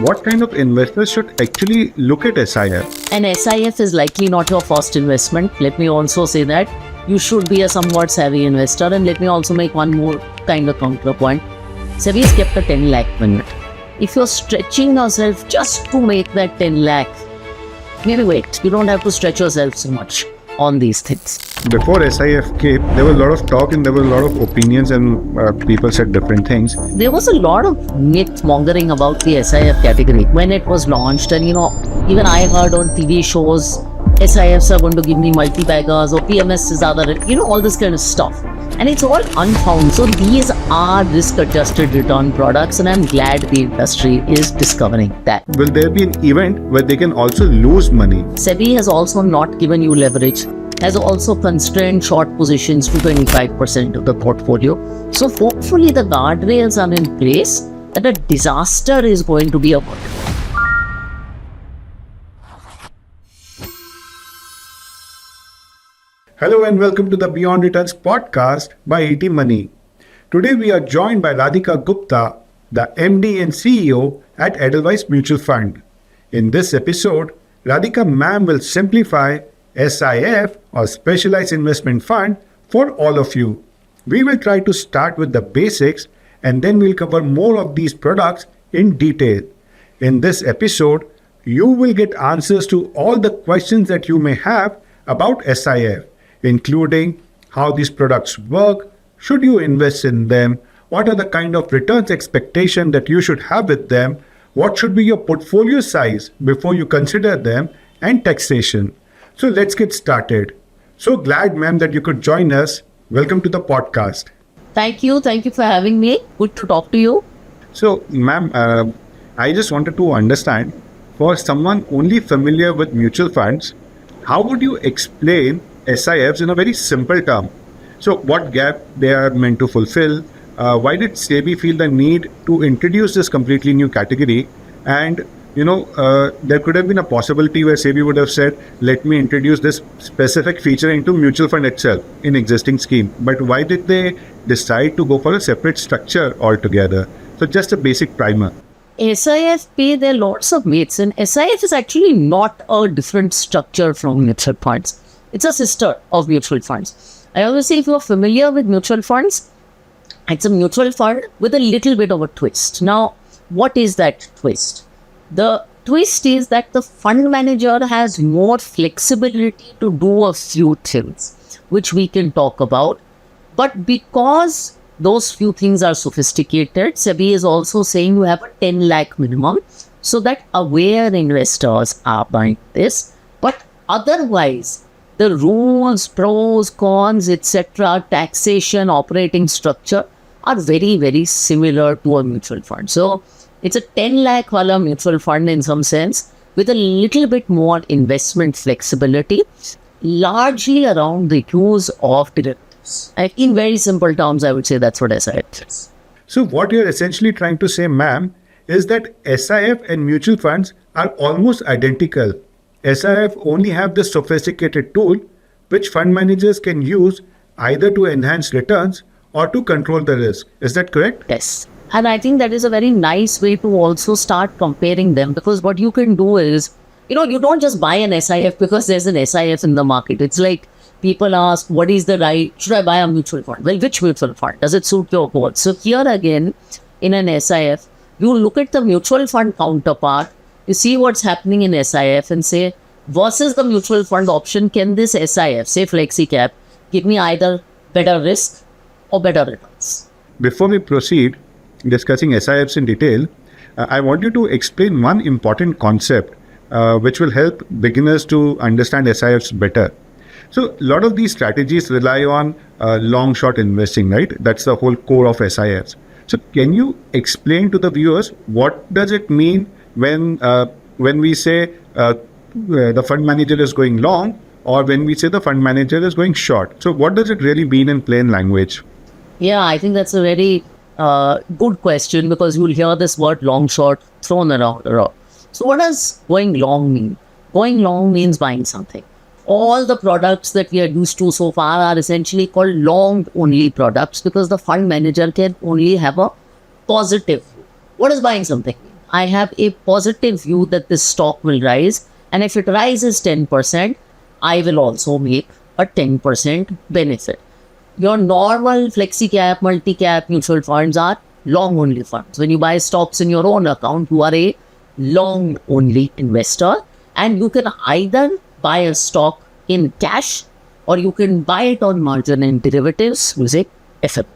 What kind of investors should actually look at SIF? And SIF is likely not your first investment. Let me also say that you should be a somewhat savvy investor. And let me also make one more kind of counterpoint. SEBI has kept a 10 lakh limit. If you're stretching yourself just to make that 10 lakh, maybe wait. You don't have to stretch yourself so much on these things. Before SIF came, there was a lot of talk and there were a lot of opinions and people said different things. There was a lot of myth mongering about the SIF category when it was launched, and even I heard on TV shows SIFs are going to give me multi-baggers or PMS is other, all this kind of stuff. And it's all unfound. So these are risk-adjusted return products, and I'm glad the industry is discovering that. Will there be an event where they can also lose money? SEBI has also not given you leverage, has also constrained short positions to 25% of the portfolio. So hopefully the guardrails are in place that a disaster is going to be avoided. Hello and welcome to the Beyond Returns podcast by ET Money. Today we are joined by Radhika Gupta, the MD and CEO at Edelweiss Mutual Fund. In this episode, Radhika ma'am will simplify SIF or Specialized Investment Fund for all of you. We will try to start with the basics and then we'll cover more of these products in detail. In this episode, you will get answers to all the questions that you may have about SIF, including how these products work, should you invest in them, what are the kind of returns expectation that you should have with them, what should be your portfolio size before you consider them, and taxation. So let's get started. So glad, ma'am, that you could join us. Welcome to the podcast. Thank you for having me. Good to talk to you. So, ma'am, I just wanted to understand, for someone only familiar with mutual funds, how would you explain SIFs in a very simple term? So what gap they are meant to fulfill? Why did SEBI feel the need to introduce this completely new category? And there could have been a possibility where SEBI would have said, let me introduce this specific feature into mutual fund itself in existing scheme. But why did they decide to go for a separate structure altogether? So just a basic primer. SIF, there are lots of myths, and SIF is actually not a different structure from mutual funds. It's a sister of mutual funds. I always say if you're familiar with mutual funds, it's a mutual fund with a little bit of a twist. Now, what is that twist? The twist is that the fund manager has more flexibility to do a few things, which we can talk about. But because those few things are sophisticated, SEBI is also saying you have a 10 lakh minimum so that aware investors are buying this. But otherwise, the rules, pros, cons, etc., taxation, operating structure are very, very similar to a mutual fund. So it's a 10 lakh wala mutual fund in some sense with a little bit more investment flexibility, largely around the use of derivatives. In very simple terms, I would say that's what SIF is. So what you're essentially trying to say, ma'am, is that SIF and mutual funds are almost identical. SIF only have this sophisticated tool which fund managers can use either to enhance returns or to control the risk. Is that correct? Yes. And I think that is a very nice way to also start comparing them, because what you can do is, you don't just buy an SIF because there's an SIF in the market. It's like people ask, what is the right, should I buy a mutual fund? Well, which mutual fund? Does it suit your goals? So here again, in an SIF, you look at the mutual fund counterpart, you see what's happening in SIF and say, versus the mutual fund option, can this SIF, say FlexiCap, give me either better risk or better returns? Before we proceed discussing SIFs in detail, I want you to explain one important concept which will help beginners to understand SIFs better. So a lot of these strategies rely on long-short investing, right? That's the whole core of SIFs. So can you explain to the viewers what does it mean when we say the fund manager is going long, or when we say the fund manager is going short? So what does it really mean in plain language? Yeah, I think that's a very good question, because you'll hear this word long short thrown around a lot. So what does going long mean? Going long means buying something. All the products that we are used to so far are essentially called long only products because the fund manager can only have a positive. What does buying something mean? I have a positive view that this stock will rise. And if it rises 10%, I will also make a 10% benefit. Your normal flexi cap, multi cap mutual funds are long only funds. When you buy stocks in your own account, you are a long only investor, and you can either buy a stock in cash or you can buy it on margin and derivatives using FM.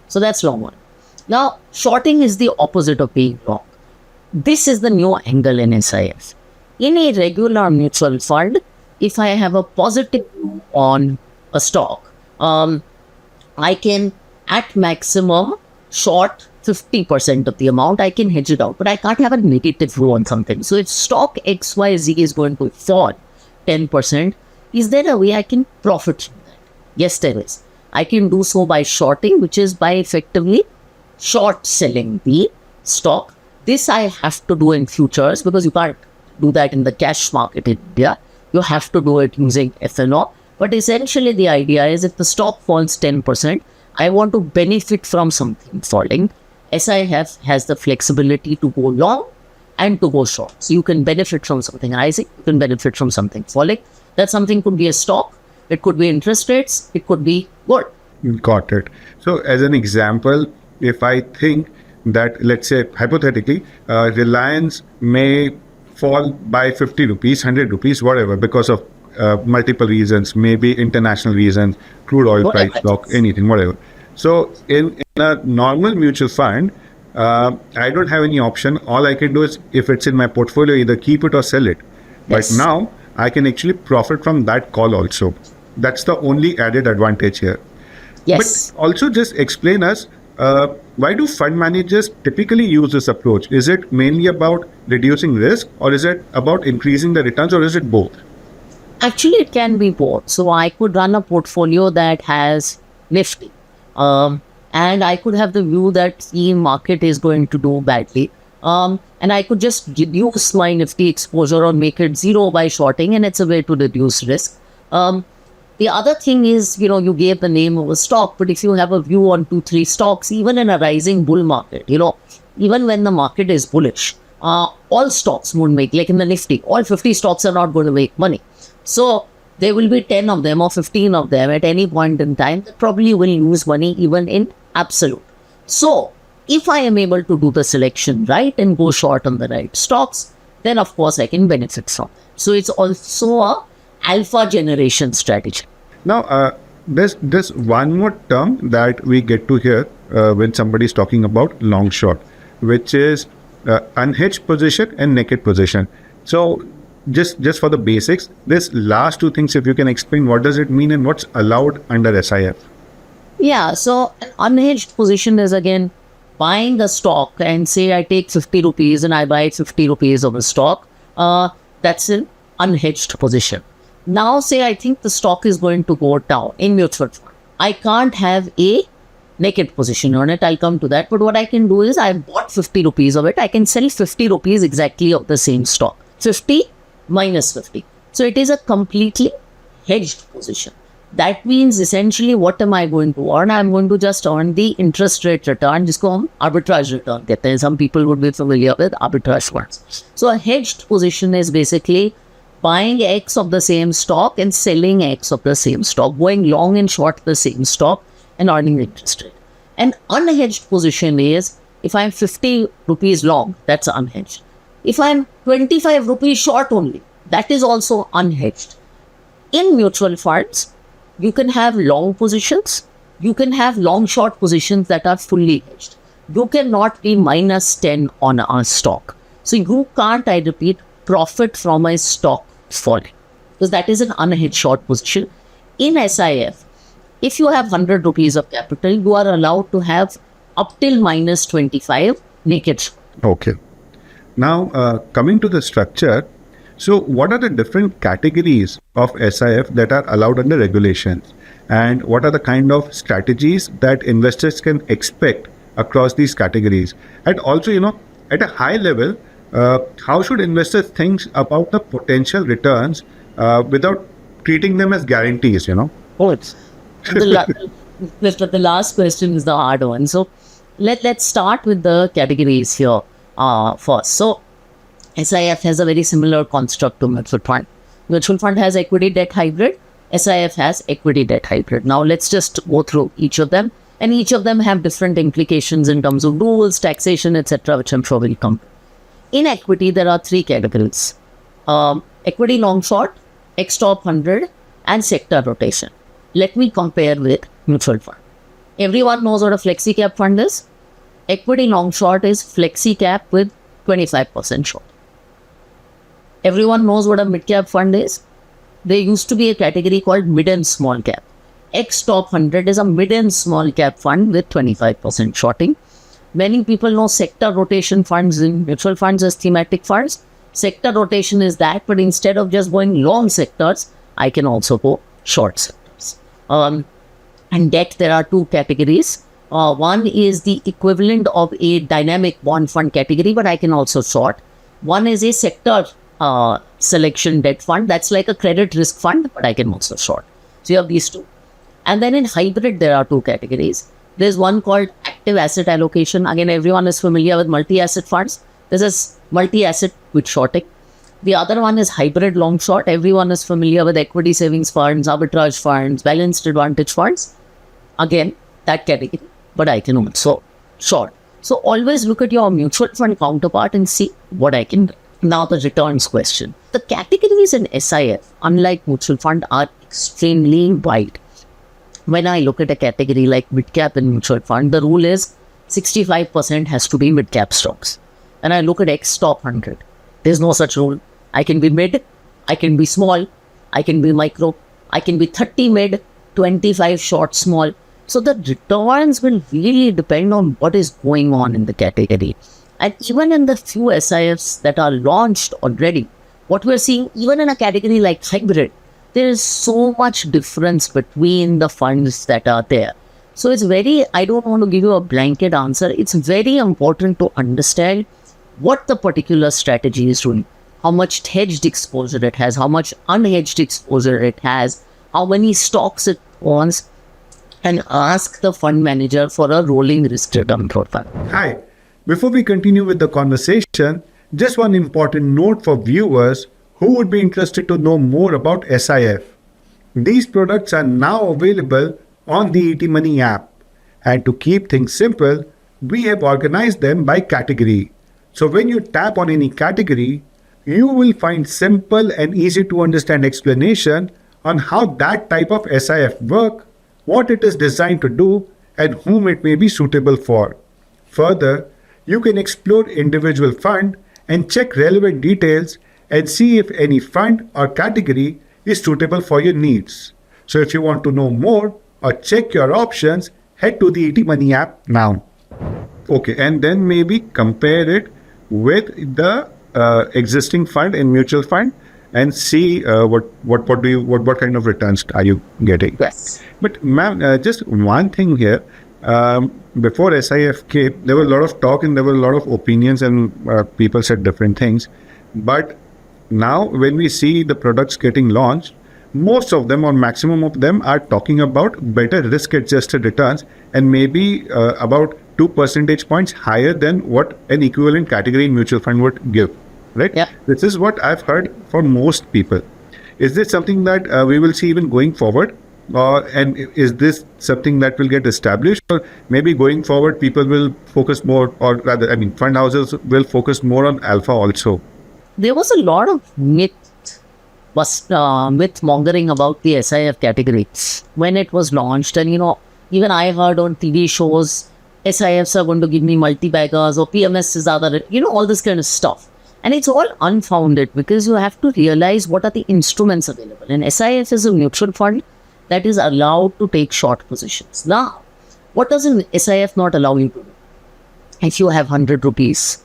So that's long one. Now, shorting is the opposite of being long. This is the new angle in SIF. In a regular mutual fund, if I have a positive view on a stock, I can at maximum short 50% of the amount. I can hedge it out, but I can't have a negative view on something. So if stock XYZ is going to fall 10%, is there a way I can profit from that? Yes, there is. I can do so by shorting, which is by effectively short selling the stock. This I have to do in futures because you can't do that in the cash market in India. You have to do it using FNO. But essentially the idea is if the stock falls 10%, I want to benefit from something falling. SIF has the flexibility to go long and to go short. So you can benefit from something rising, you can benefit from something falling. That something could be a stock, it could be interest rates, it could be gold. Got it. So as an example, if I think that, let's say, hypothetically, Reliance may fall by 50 rupees, 100 rupees, whatever, because of multiple reasons, maybe international reasons, crude oil price shock, anything, whatever. So in a normal mutual fund, I don't have any option. All I can do is, if it's in my portfolio, either keep it or sell it. Yes. But now I can actually profit from that call also. That's the only added advantage here. Yes. But also just explain us, why do fund managers typically use this approach? Is it mainly about reducing risk, or is it about increasing the returns, or is it both? Actually, it can be both. So I could run a portfolio that has Nifty. And I could have the view that the market is going to do badly. And I could just reduce my Nifty exposure or make it zero by shorting, and it's a way to reduce risk. The other thing is, you gave the name of a stock, but if you have a view on 2-3 stocks, even in a rising bull market, even when the market is bullish, all stocks won't make, like in the Nifty, all 50 stocks are not going to make money. So there will be 10 of them or 15 of them at any point in time that probably will lose money even in absolute. So if I am able to do the selection right and go short on the right stocks, then of course I can benefit from it. So it's also a alpha generation strategy. Now, there's one more term that we get to hear when somebody is talking about long short, which is unhedged position and naked position. So just for the basics, this last two things, if you can explain what does it mean and what's allowed under SIF. Yeah, so an unhedged position is again buying a stock and say I take 50 rupees and I buy 50 rupees of a stock. That's an unhedged position. Now say I think the stock is going to go down in mutual fund. I can't have a naked position on it. I'll come to that. But what I can do is I bought 50 rupees of it. I can sell 50 rupees exactly of the same stock. 50 minus 50. So it is a completely hedged position. That means essentially what am I going to earn? I'm going to just earn the interest rate return, जिसको हम arbitrage return कहते हैं. Some people would be familiar with arbitrage funds. So a hedged position is basically buying X of the same stock and selling X of the same stock, going long and short the same stock and earning interest rate. An unhedged position is if I'm 50 rupees long, that's unhedged. If I'm 25 rupees short only, that is also unhedged. In mutual funds, you can have long positions, you can have long short positions that are fully hedged. You cannot be minus 10 on a stock. So you can't, I repeat, profit from a stock falling because that is an unhedged short position. In SIF, if you have 100 rupees of capital, you are allowed to have up till minus 25 naked short. Okay. Now, coming to the structure, so what are the different categories of SIF that are allowed under regulations? And what are the kind of strategies that investors can expect across these categories? And also, at a high level, how should investors think about the potential returns without treating them as guarantees, Oh, it's the last question is the hard one. So let's start with the categories here. first. So SIF has a very similar construct to mutual fund. Mutual fund has equity debt hybrid. SIF has equity debt hybrid. Now let's just go through each of them, and each of them have different implications in terms of rules, taxation, etc., which I'm sure will come. In equity, there are three categories: equity long short, X top 100, and sector rotation. Let me compare with mutual fund. Everyone knows what a flexi cap fund is. Equity long short is flexi cap with 25% short. Everyone knows what a mid cap fund is. There used to be a category called mid and small cap. X top 100 is a mid and small cap fund with 25% shorting. Many people know sector rotation funds in mutual funds as thematic funds. Sector rotation is that, but instead of just going long sectors, I can also go short sectors. And debt, there are two categories. One is the equivalent of a dynamic bond fund category, but I can also short. One is a sector selection debt fund. That's like a credit risk fund, but I can also short. So you have these two. And then in hybrid, there are two categories. There's one called active asset allocation. Again, everyone is familiar with multi-asset funds. This is multi-asset with shorting. The other one is hybrid long short. Everyone is familiar with equity savings funds, arbitrage funds, balanced advantage funds. Again, that category, but I can also short. So always look at your mutual fund counterpart and see what I can do. Now the returns question. The categories in SIF, unlike mutual fund, are extremely wide. When I look at a category like mid cap in mutual fund, the rule is 65% has to be mid cap stocks. When I look at X top 100, there's no such rule. I can be mid, I can be small, I can be micro, I can be 30 mid, 25 short small. So the returns will really depend on what is going on in the category. And even in the few SIFs that are launched already, what we're seeing, even in a category like hybrid, there is so much difference between the funds that are there. So it's very, I don't want to give you a blanket answer. It's very important to understand what the particular strategy is doing, how much hedged exposure it has, how much unhedged exposure it has, how many stocks it owns, and ask the fund manager for a rolling risk return profile. Hi. Before we continue with the conversation, just one important note for viewers who would be interested to know more about SIF. These products are now available on the ET Money app. And to keep things simple, we have organized them by category. So when you tap on any category, you will find simple and easy to understand explanation on how that type of SIF work, what it is designed to do, and whom it may be suitable for. Further, you can explore individual fund and check relevant details and see if any fund or category is suitable for your needs. So if you want to know more or check your options, head to the ET Money app now. Okay, and then maybe compare it with the existing fund in mutual fund and see what kind of returns are you getting. Yes. But ma'am, just one thing here. Before SIF came, there was a lot of talk and there were a lot of opinions and people said different things. But now when we see the products getting launched, most of them or maximum of them are talking about better risk-adjusted returns and maybe about 2 percentage points higher than what an equivalent category in mutual fund would give. Right? Yeah. This is what I've heard for most people. Is this something that we will see even going forward? And is this something that will get established, or maybe going forward people will focus more, or rather, I mean, fund houses will focus more on alpha also? There was a lot of myth mongering about the SIF category when it was launched, and even I heard on TV shows SIFs are going to give me multi-baggers or PMS is other, all this kind of stuff. And it's all unfounded because you have to realize what are the instruments available. And SIF is a mutual fund that is allowed to take short positions. Now, what does an SIF not allow you to do? If you have 100 rupees,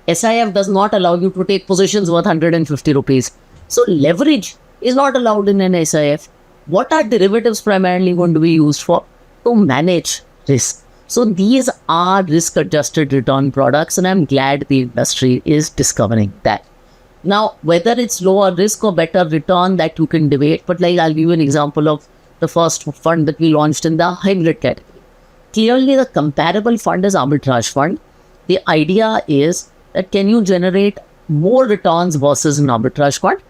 SIF does not allow you to take positions worth 150 rupees. So leverage is not allowed in an SIF. What are derivatives primarily going to be used for? To manage risk. So these are risk-adjusted return products, and I'm glad the industry is discovering that. Now, whether it's lower risk or better return, that you can debate, but I'll give you an example of the first fund that we launched in the hybrid category. Clearly, the comparable fund is arbitrage fund. The idea is that can you generate more returns versus an arbitrage fund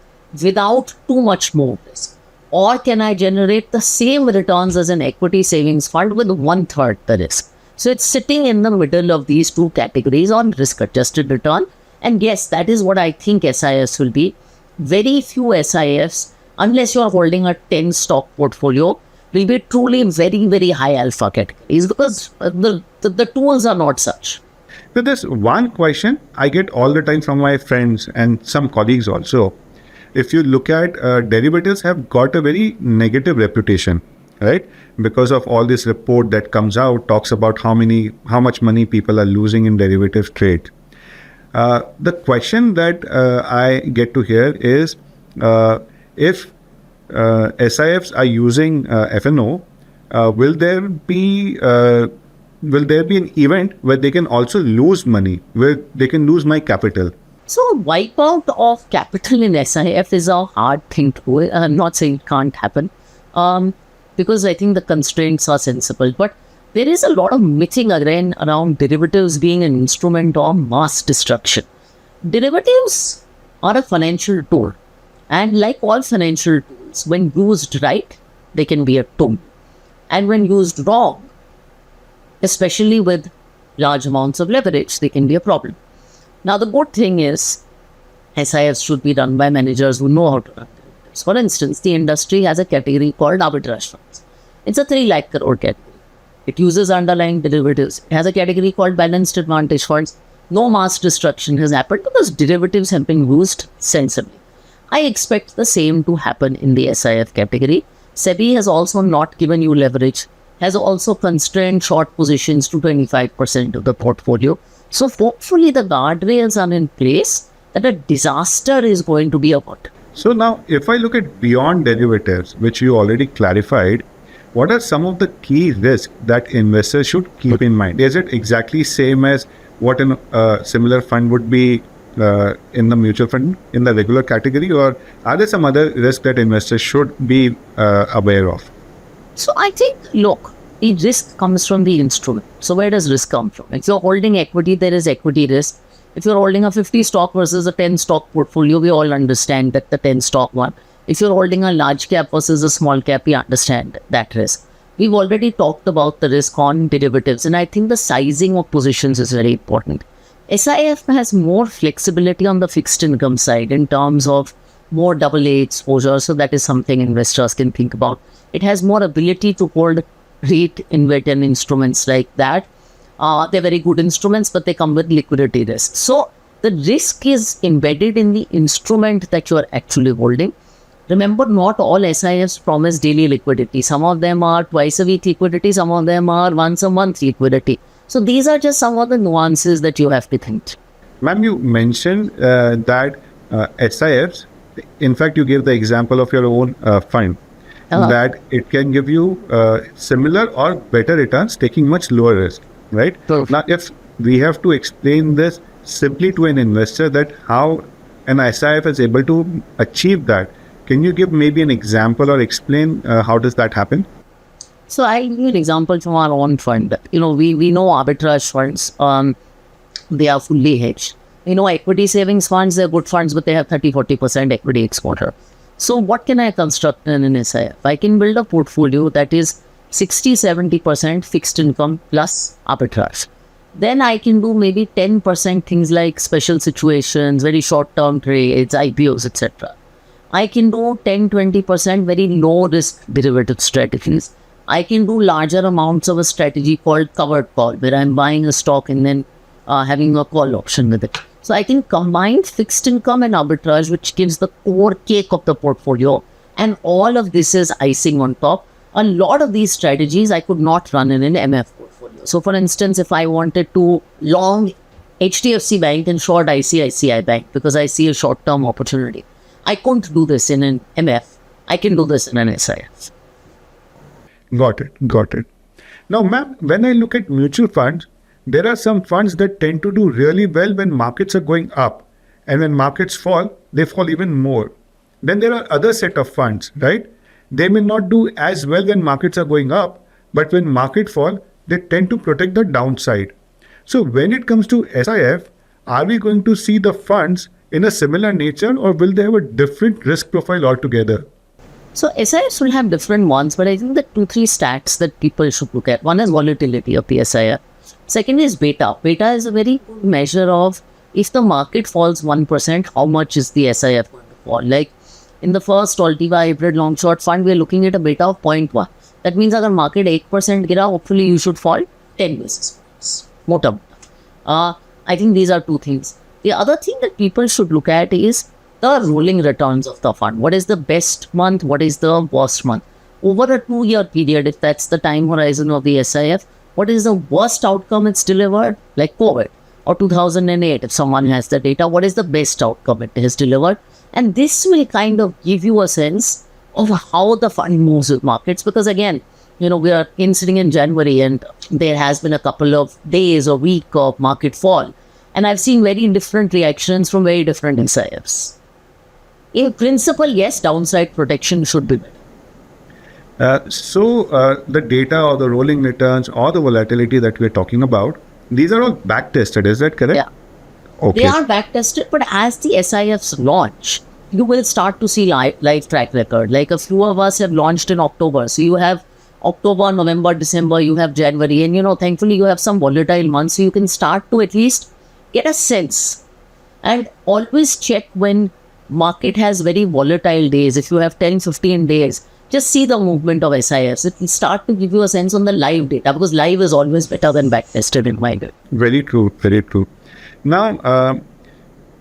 without too much more risk? Or can I generate the same returns as an equity savings fund with 1/3 the risk? So it's sitting in the middle of these two categories on risk adjusted return. And yes, that is what I think SIS will be. Very few SIFs, unless you are holding a 10 stock portfolio, will be truly very, very high alpha categories because the tools are not such. So there's one question I get all the time from my friends and some colleagues also. If you look at derivatives have got a very negative reputation, right? Because of all this report that comes out, talks about how much money people are losing in derivative trade. The question that I get to hear is if SIFs are using FNO, will there be an event where they can also lose money, where they can lose my capital? So wipeout of capital in SIF is a hard thing to do. I'm not saying it can't happen because I think the constraints are sensible. But there is a lot of mything again around derivatives being an instrument of mass destruction. Derivatives are a financial tool. And like all financial tools, when used right, they can be a tool. And when used wrong, especially with large amounts of leverage, they can be a problem. Now, the good thing is SIFs should be run by managers who know how to run derivatives. For instance, the industry has a category called arbitrage funds. It's a 3 lakh crore category. It uses underlying derivatives. It has a category called balanced advantage funds. No mass destruction has happened because derivatives have been used sensibly. I expect the same to happen in the SIF category. SEBI has also not given you leverage, has also constrained short positions to 25% of the portfolio. So hopefully the guardrails are in place that a disaster is going to be averted. So now, if I look at beyond derivatives, which you already clarified, what are some of the key risks that investors should keep in mind? Is it exactly same as what a similar fund would be in the mutual fund, in the regular category, or are there some other risks that investors should be aware of? So I think, look, the risk comes from the instrument. So where does risk come from? If you're holding equity, there is equity risk. If you're holding a 50 stock versus a 10 stock portfolio, we all understand that the 10 stock one. If you're holding a large cap versus a small cap, we understand that risk. We've already talked about the risk on derivatives, and I think the sizing of positions is very important. SIF has more flexibility on the fixed income side in terms of more AA exposure, so that is something investors can think about. It has more ability to hold rate inverted instruments like that. They're very good instruments, but they come with liquidity risk. So the risk is embedded in the instrument that you are actually holding. Remember, not all SIFs promise daily liquidity. Some of them are twice a week liquidity, some of them are once a month liquidity. So these are just some of the nuances that you have to think. Ma'am, you mentioned that SIFs, in fact, you gave the example of your own fund, that it can give you similar or better returns taking much lower risk, right? Perfect. Now, if we have to explain this simply to an investor that how an SIF is able to achieve that, can you give maybe an example or explain how does that happen? So I'll give you an example from our own fund. We know arbitrage funds, they are fully hedged. We know equity savings funds, they're good funds, but they have 30-40% equity exposure. So what can I construct in an SIF? I can build a portfolio that is 60-70% fixed income plus arbitrage. Then I can do maybe 10% things like special situations, very short-term trades, IPOs, etc. I can do 10-20% very low-risk derivative strategies. I can do larger amounts of a strategy called covered call, where I'm buying a stock and then having a call option with it. So I can combine fixed income and arbitrage, which gives the core cake of the portfolio. And all of this is icing on top. A lot of these strategies I could not run in an MF portfolio. So for instance, if I wanted to long HDFC Bank and short ICICI Bank because I see a short-term opportunity, I couldn't do this in an MF. I can do this in an SIF. Got it. Now, ma'am, when I look at mutual funds, there are some funds that tend to do really well when markets are going up, and when markets fall, they fall even more. Then there are other set of funds, right? They may not do as well when markets are going up, but when market fall, they tend to protect the downside. So when it comes to SIF, are we going to see the funds in a similar nature, or will they have a different risk profile altogether? So SIFs will have different ones, but I think the 2-3 stats that people should look at. One is volatility of the SIF. Second is beta. Beta is a very good measure of if the market falls 1%, how much is the SIF going to fall? Like in the first Altiva hybrid long short fund, we are looking at a beta of 0.1. That means if the market 8% gira, hopefully you should fall 10 basis points. Mota. I think these are two things. The other thing that people should look at is the rolling returns of the fund. What is the best month? What is the worst month? Over a 2-year period, if that's the time horizon of the SIF, what is the worst outcome it's delivered? Like COVID or 2008, if someone has the data, what is the best outcome it has delivered? And this will kind of give you a sense of how the fund moves with markets. Because again, we are sitting in January and there has been a couple of days or week of market fall. And I've seen very different reactions from very different SIFs. In principle, yes, downside protection should be better. So the data or the rolling returns or the volatility that we're talking about, these are all back tested, is that correct? Yeah. Okay. They are back tested, but as the SIFs launch, you will start to see live track record. Like a few of us have launched in October. So you have October, November, December, you have January, and thankfully you have some volatile months. So you can start to at least get a sense. And always check when market has very volatile days. If you have 10-15 days, just see the movement of SIFs. It will start to give you a sense on the live data, because live is always better than back tested in my view. Very true, very true. Now,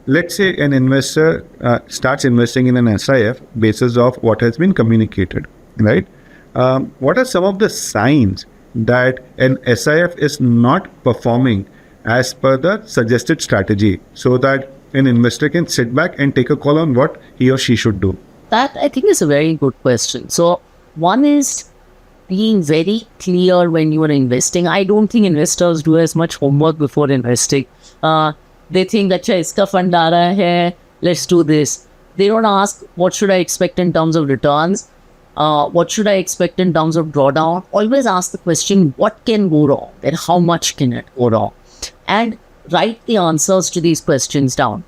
let's say an investor starts investing in an SIF basis of what has been communicated, right? What are some of the signs that an SIF is not performing as per the suggested strategy, so that an investor can sit back and take a call on what he or she should do? That I think is a very good question. So one is being very clear when you are investing. I don't think investors do as much homework before investing. They think, "Acha, iska fund aa raha hai, let's do this." They don't ask, what should I expect in terms of returns? What should I expect in terms of drawdown? Always ask the question, what can go wrong and how much can it go wrong? And write the answers to these questions down.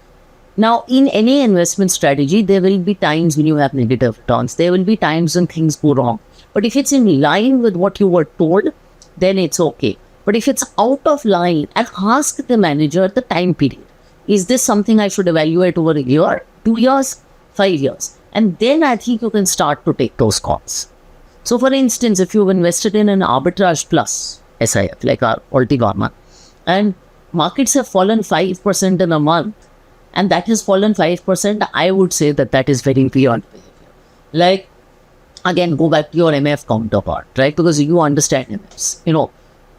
Now, in any investment strategy, there will be times when you have negative returns. There will be times when things go wrong. But if it's in line with what you were told, then it's okay. But if it's out of line, and ask the manager the time period. Is this something I should evaluate over a year, 2 years, 5 years? And then I think you can start to take those calls. So for instance, if you've invested in an arbitrage plus SIF, like our Altiva, and markets have fallen 5% in a month, and that has fallen 5%, I would say that is very beyond behavior. Like, again, go back to your MF counterpart, right? Because you understand MFs.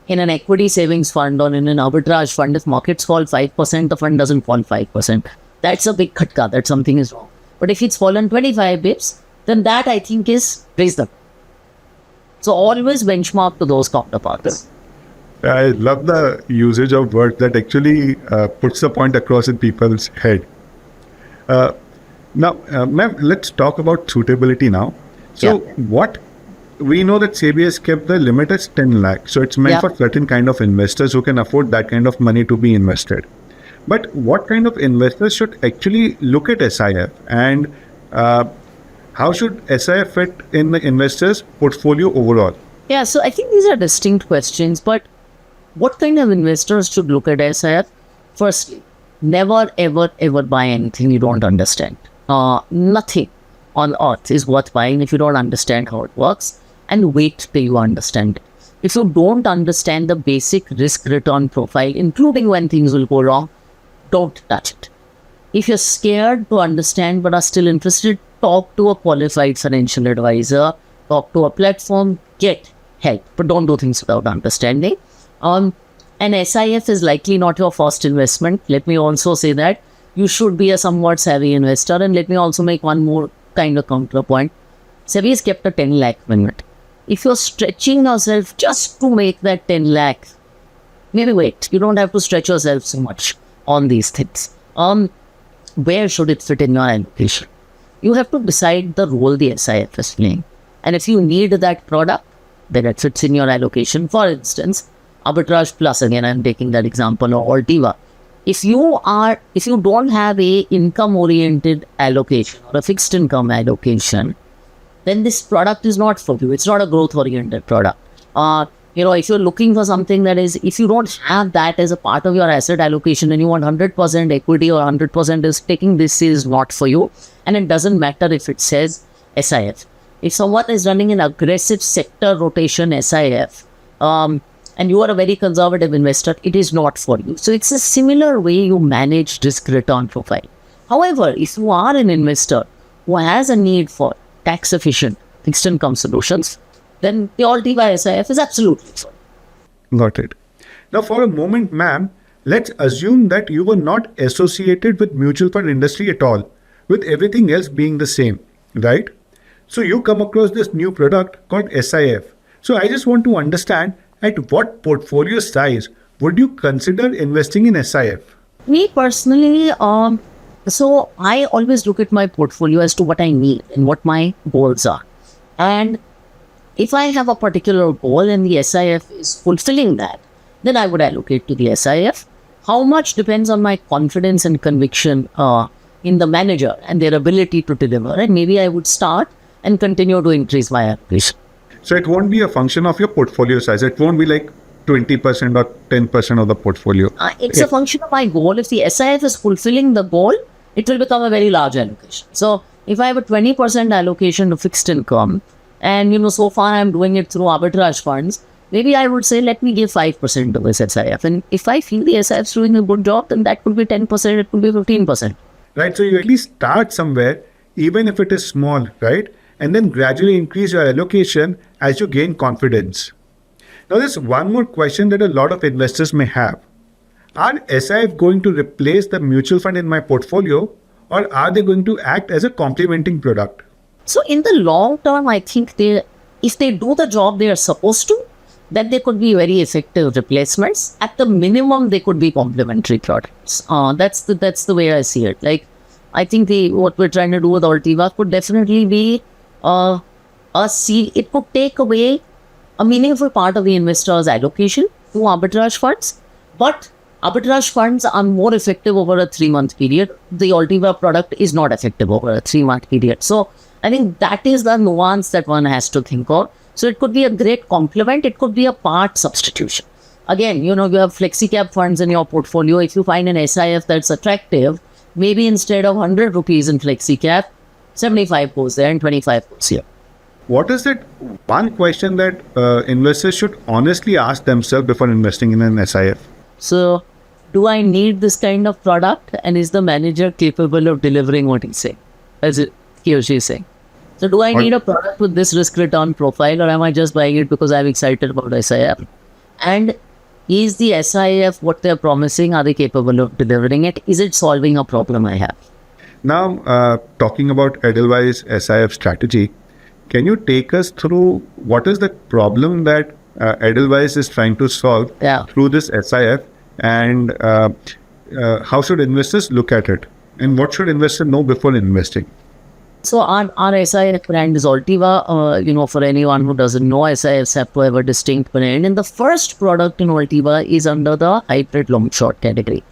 In an equity savings fund or in an arbitrage fund, if markets fall 5%, the fund doesn't fall 5%. That's a big khatka, that something is wrong. But if it's fallen 25 bips, then that I think is reasonable. So always benchmark to those counterparts. I love the usage of words that actually puts the point across in people's head. Now, ma'am, let's talk about suitability now. So what we know that SEBI has kept the limit as 10 lakh. So it's meant for certain kind of investors who can afford that kind of money to be invested. But what kind of investors should actually look at SIF, and how should SIF fit in the investor's portfolio overall? Yeah, so I think these are distinct questions, but what kind of investors should look at SIF? Firstly, never, ever, ever buy anything you don't understand. Nothing on earth is worth buying if you don't understand how it works, and wait till you understand it. If you don't understand the basic risk-return profile, including when things will go wrong, don't touch it. If you're scared to understand but are still interested, talk to a qualified financial advisor, talk to a platform, get help, but don't do things without understanding. An SIF is likely not your first investment. Let me also say that you should be a somewhat savvy investor. And let me also make one more kind of counterpoint. SEBI has kept a 10 lakh limit. If you're stretching yourself just to make that 10 lakh, maybe wait. You don't have to stretch yourself so much on these things. Where should it fit in your allocation? You have to decide the role the SIF is playing. And if you need that product, then it fits in your allocation. For instance, Arbitrage Plus, again, I'm taking that example, or Altiva. if you don't have a income oriented allocation or a fixed income allocation, then this product is not for you. It's not a growth oriented product. If you're looking for something that is, if you don't have that as a part of your asset allocation and you want 100% equity or 100% is taking, this is not for you. And it doesn't matter if it says SIF. If someone is running an aggressive sector rotation SIF, and you are a very conservative investor, it is not for you. So it's a similar way you manage risk return profile. However, if you are an investor who has a need for tax efficient fixed income solutions, then the Altiva SIF is absolutely fine. Got it. Now, for a moment, ma'am, let's assume that you were not associated with mutual fund industry at all, with everything else being the same, right? So you come across this new product called SIF. So I just want to understand, at what portfolio size would you consider investing in SIF? Me personally, so I always look at my portfolio as to what I need and what my goals are. And if I have a particular goal and the SIF is fulfilling that, then I would allocate to the SIF. How much depends on my confidence and conviction in the manager and their ability to deliver. And maybe I would start and continue to increase my allocation. So it won't be a function of your portfolio size. It won't be like 20% or 10% of the portfolio. It's a function of my goal. If the SIF is fulfilling the goal, it will become a very large allocation. So if I have a 20% allocation to fixed income, and so far I'm doing it through arbitrage funds, maybe I would say let me give 5% to this SIF. And if I feel the SIF is doing a good job, then that could be 10%, it could be 15%. Right, so you at least start somewhere, even if it is small, right? And then gradually increase your allocation as you gain confidence. Now, there's one more question that a lot of investors may have. Are SIF going to replace the mutual fund in my portfolio, or are they going to act as a complementing product? So in the long term, I think if they do the job they are supposed to, then they could be very effective replacements. At the minimum, they could be complementary products. That's the way I see it. Like, I think what we're trying to do with Altiva could definitely be it could take away a meaningful part of the investor's allocation to arbitrage funds, but arbitrage funds are more effective over a 3-month period. The Altiva product is not effective over a 3-month period. So I think that is the nuance that one has to think of. So it could be a great complement. It could be a part substitution. Again, you have flexi-cap funds in your portfolio. If you find an SIF that's attractive, maybe instead of 100 rupees in flexi-cap, 75 goes there and 25 goes here. What is that one question that investors should honestly ask themselves before investing in an SIF? So, do I need this kind of product, and is the manager capable of delivering what he's saying, as he or she is saying? So, do I need a product with this risk return profile, or am I just buying it because I'm excited about SIF? And is the SIF what they're promising? Are they capable of delivering it? Is it solving a problem I have? Now, talking about Edelweiss SIF strategy, can you take us through what is the problem that Edelweiss is trying to solve through this SIF, and how should investors look at it? And what should investors know before investing? So our SIF brand is Altiva. For anyone who doesn't know, SIFs have to have a distinct brand. And the first product in Altiva is under the hybrid long short category.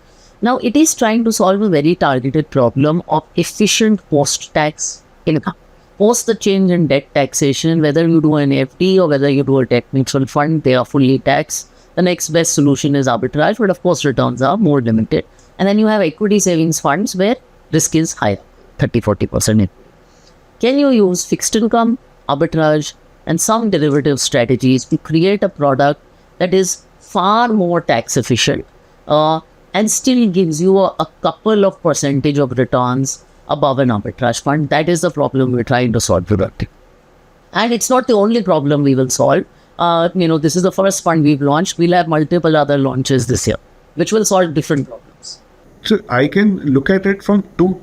Now, it is trying to solve a very targeted problem of efficient post-tax income. Post the change in debt taxation, whether you do an FD or whether you do a debt mutual fund, they are fully taxed. The next best solution is arbitrage, but of course returns are more limited. And then you have equity savings funds where risk is higher, 30-40%. Can you use fixed income, arbitrage, and some derivative strategies to create a product that is far more tax efficient and still gives you a couple of percentage of returns above an arbitrage fund? That is the problem we're trying to solve today. And it's not the only problem we will solve. This is the first fund we've launched. We'll have multiple other launches this year, which will solve different problems. So I can look at it from two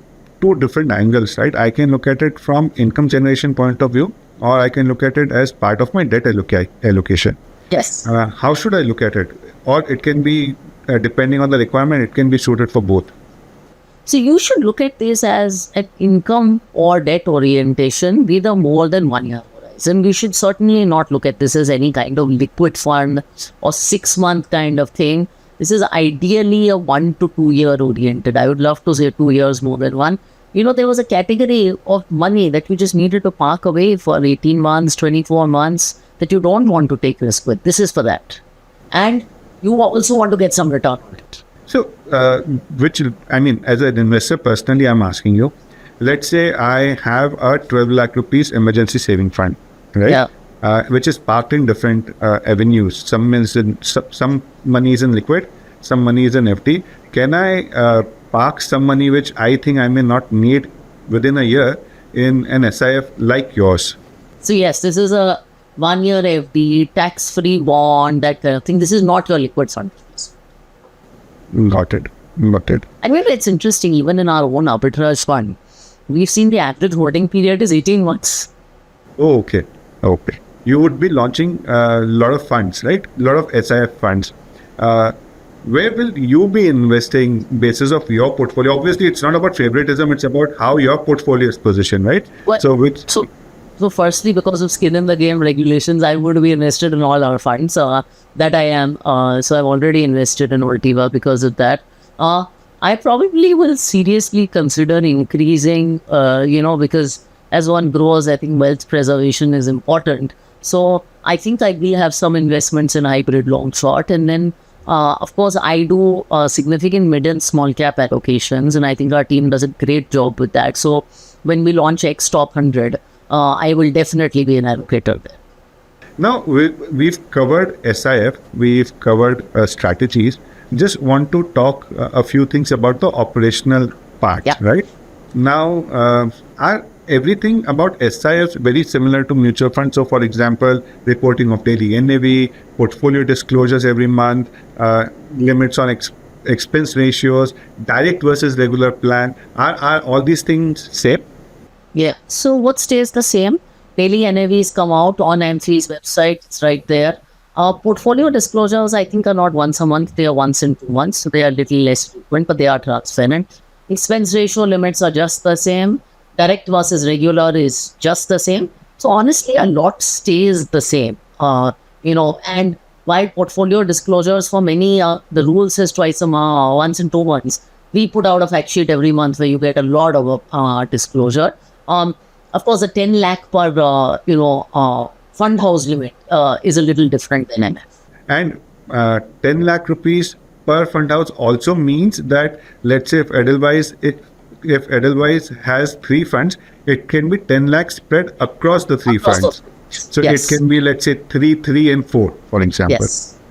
different angles, right? I can look at it from income generation point of view, or I can look at it as part of my debt allocation. Yes. How should I look at it? Or it can be, depending on the requirement, it can be suited for both. So you should look at this as an income or debt orientation with a more than 1 year horizon. We should certainly not look at this as any kind of liquid fund or 6-month kind of thing. This is ideally a 1 to 2 year oriented. I would love to say 2 years more than one. There was a category of money that you just needed to park away for 18 months, 24 months that you don't want to take risk with. This is for that. And you also want to get some return on it. So, as an investor personally, I'm asking you, let's say I have a 12 lakh rupees emergency saving fund, right? Yeah. Which is parked in different avenues. Some money is in liquid, some money is in FD. Can I park some money which I think I may not need within a year in an SIF like yours? So yes, this is a 1 year FD, tax-free bond, that kind of thing. This is not your liquid fund. Got it. I mean, it's interesting, even in our own arbitrage fund, we've seen the average holding period is 18 months. Oh, okay. You would be launching a lot of funds, right? A lot of SIF funds. Where will you be investing basis of your portfolio? Obviously, it's not about favoritism. It's about how your portfolio is positioned, right? So firstly, because of skin in the game regulations, I would be invested in all our funds. That I am. So I've already invested in Ultiva because of that. I probably will seriously consider increasing, because as one grows, I think wealth preservation is important. So I think I will have some investments in hybrid long short. And then, of course, I do significant mid and small cap allocations. And I think our team does a great job with that. So when we launch X Top 100, I will definitely be an allocator there. Now, we've covered SIF, we've covered strategies. Just want to talk a few things about the operational part, right? Now, are everything about SIFs very similar to mutual funds? So, for example, reporting of daily NAV, portfolio disclosures every month, limits on expense ratios, direct versus regular plan. Are all these things same? Yeah. So what stays the same? Daily NAVs come out on M3's website. It's right there. Portfolio disclosures, I think, are not once a month. They are once in 2 months. So they are a little less frequent, but they are transparent. Expense ratio limits are just the same. Direct versus regular is just the same. So honestly, a lot stays the same. And while portfolio disclosures for many, the rule says twice a month, once in 2 months. We put out a fact sheet every month where you get a lot of disclosure. Of course, the 10 lakh per, fund house limit is a little different than MF. And 10 lakh rupees per fund house also means that, let's say, if Edelweiss has 3 funds, it can be 10 lakh spread across the 3 funds. So it can be, let's say, 3, 3 and 4, for example.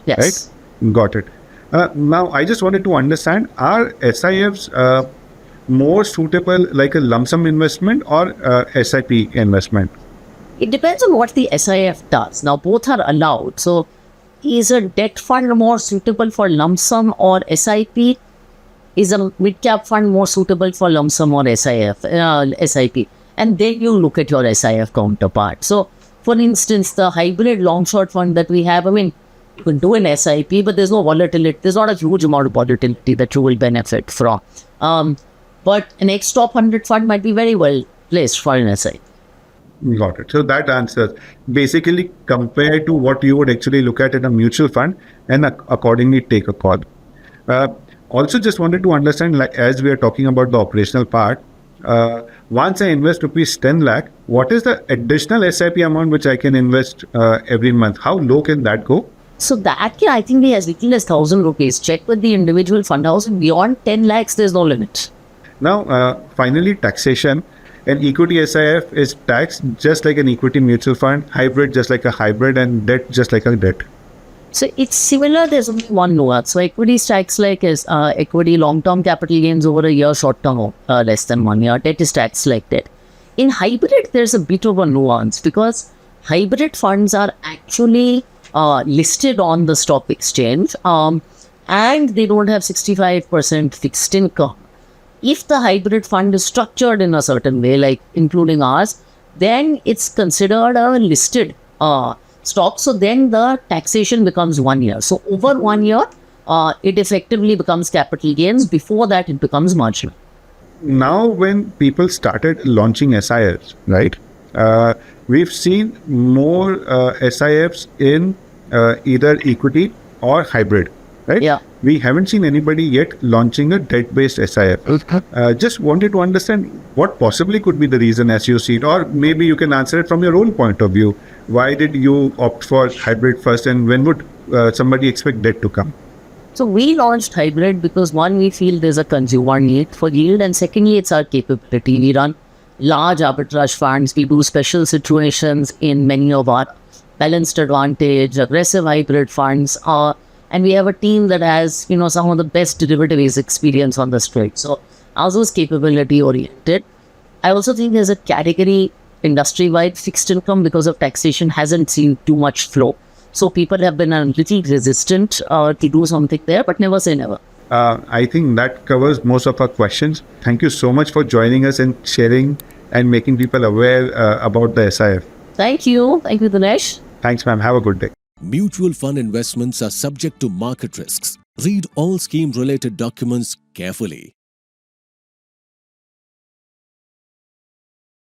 Yes. Right? Got it. Now, I just wanted to understand, are SIFs more suitable like a lump sum investment or SIP investment? It depends on what the SIF does. Now, both are allowed. So, is a debt fund more suitable for lump sum or SIP? Is a mid-cap fund more suitable for lump sum or SIP? And then you look at your SIF counterpart. So, for instance, the hybrid long-short fund that we have, you can do an SIP, but there's no volatility. There's not a huge amount of volatility that you will benefit from. But an X Top 100 fund might be very well placed for an SIP. Got it. So that answers basically compared to what you would actually look at in a mutual fund and accordingly take a call. Also, just wanted to understand, like as we are talking about the operational part, once I invest rupees 10 lakh, what is the additional SIP amount which I can invest every month? How low can that go? So that, I think as little as 1,000 rupees. Check with the individual fund house. Beyond 10 lakhs, there's no limit. Now, finally, taxation. An equity SIF is taxed just like an equity mutual fund, hybrid just like a hybrid, and debt just like a debt. So it's similar. There's only one nuance. So equity is taxed like equity long-term capital gains over a year, short-term less than 1 year. Debt is taxed like debt. In hybrid, there's a bit of a nuance because hybrid funds are actually listed on the stock exchange and they don't have 65% fixed income. If the hybrid fund is structured in a certain way, like including ours, then it's considered a listed stock. So then the taxation becomes 1 year. So over 1 year, it effectively becomes capital gains. Before that, it becomes marginal. Now, when people started launching SIFs, right, we've seen more SIFs in either equity or hybrid, right? Yeah. we haven't seen anybody yet launching a debt-based SIF. Just wanted to understand what possibly could be the reason as you see it, or maybe you can answer it from your own point of view. Why did you opt for hybrid first, and when would somebody expect debt to come? So we launched hybrid because one, we feel there's a consumer need for yield, and secondly, it's our capability. We run large arbitrage funds. We do special situations in many of our balanced advantage, aggressive hybrid funds, and we have a team that has some of the best derivatives experience on the street. So ours was capability oriented. I also think there's a category industry-wide fixed income because of taxation hasn't seen too much flow. So people have been a little resistant to do something there, but never say never. I think that covers most of our questions. Thank you so much for joining us and sharing and making people aware about the SIF. Thank you. Thank you, Dinesh. Thanks, ma'am. Have a good day. Mutual fund investments are subject to market risks. Read all scheme-related documents carefully.